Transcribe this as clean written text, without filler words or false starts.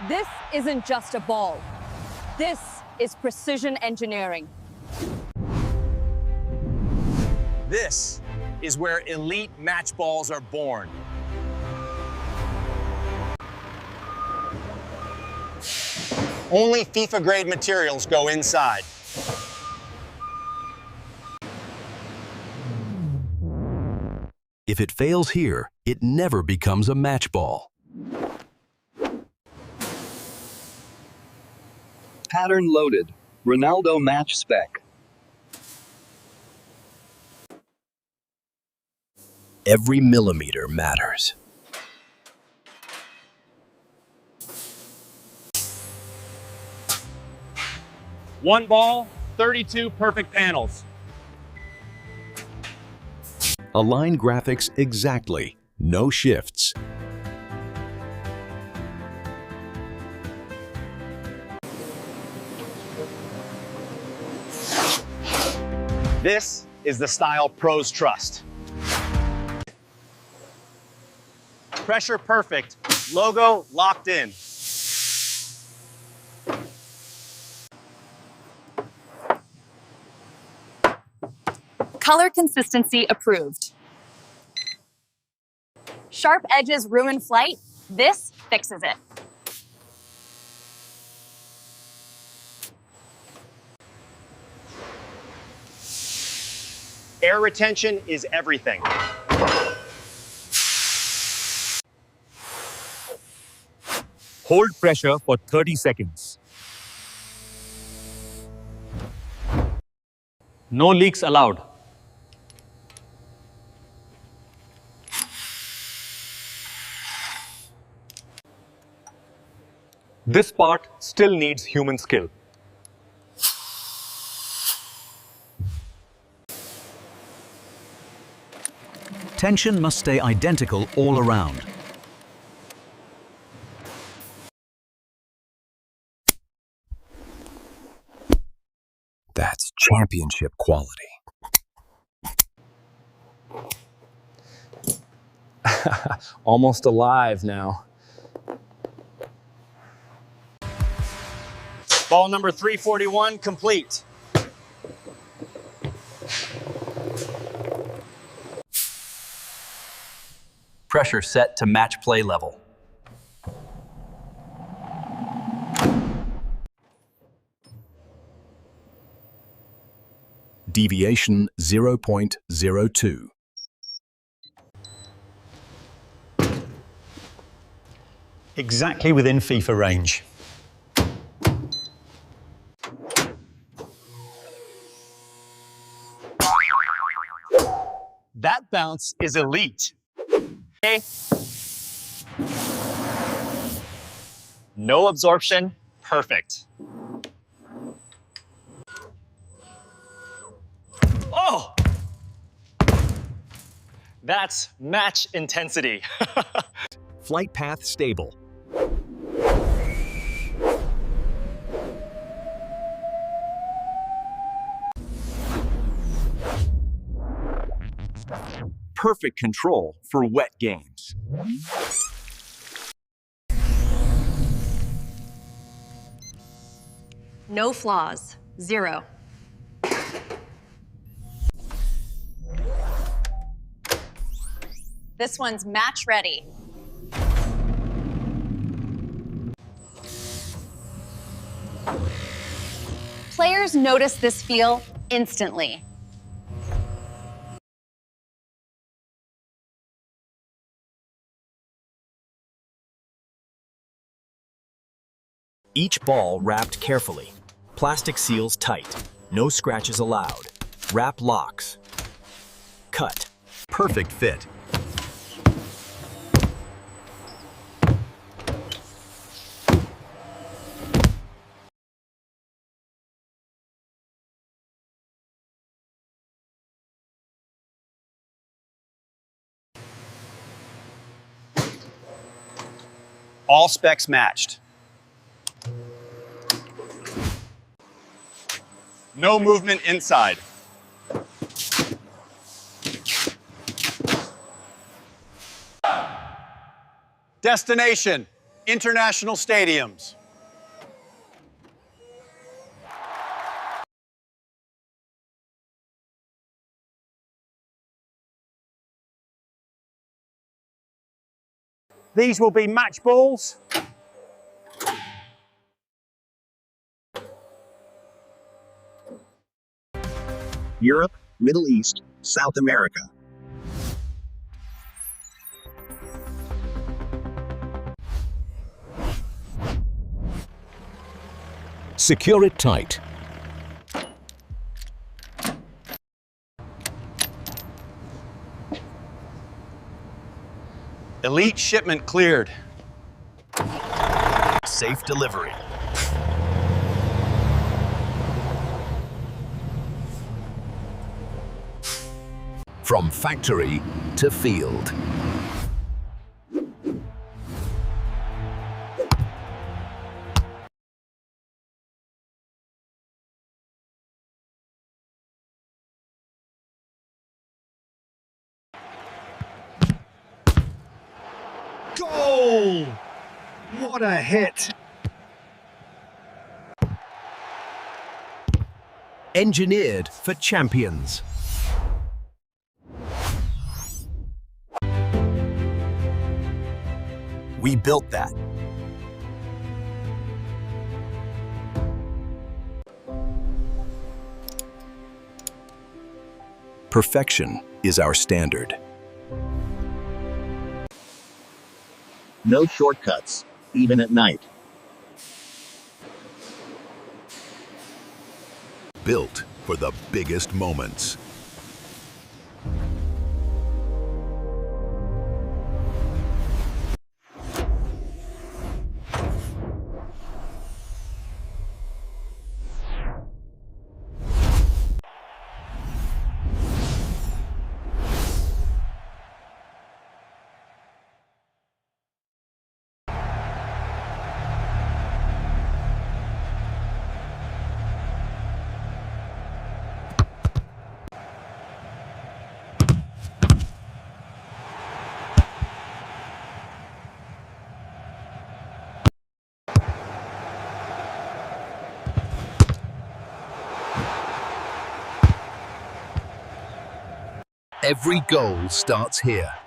This isn't just a ball. This is precision engineering. This is where elite match balls are born. Only FIFA-grade materials go inside. If it fails here, it never becomes a match ball. Pattern loaded. Ronaldo match spec. Every millimeter matters. One ball, 32 perfect panels. Align graphics exactly. No shifts. This is the style pros trust. Pressure perfect, logo locked in. Color consistency approved. Sharp edges ruin flight. This fixes it. Air retention is everything. Hold pressure for 30 seconds. No leaks allowed. This part still needs human skill. Tension must stay identical all around. That's championship quality. Almost alive now. Ball number 341 complete. Pressure set to match play level. Deviation 0.02. Exactly within FIFA range. That bounce is elite. Okay. No absorption, perfect. Oh! That's match intensity. Flight path stable. Perfect control for wet games. No flaws. Zero. This one's match ready. Players notice this feel instantly. Each ball wrapped carefully. Plastic seals tight. No scratches allowed. Wrap locks. Cut. Perfect fit. All specs matched. No movement inside. Destination, International stadiums. These will be match balls. Europe, Middle East, South America. Secure it tight. Elite shipment cleared. Safe delivery. From factory to field. Goal! What a hit! Engineered for champions. We built that. Perfection is our standard. No shortcuts, even at night. Built for the biggest moments. Every goal starts here.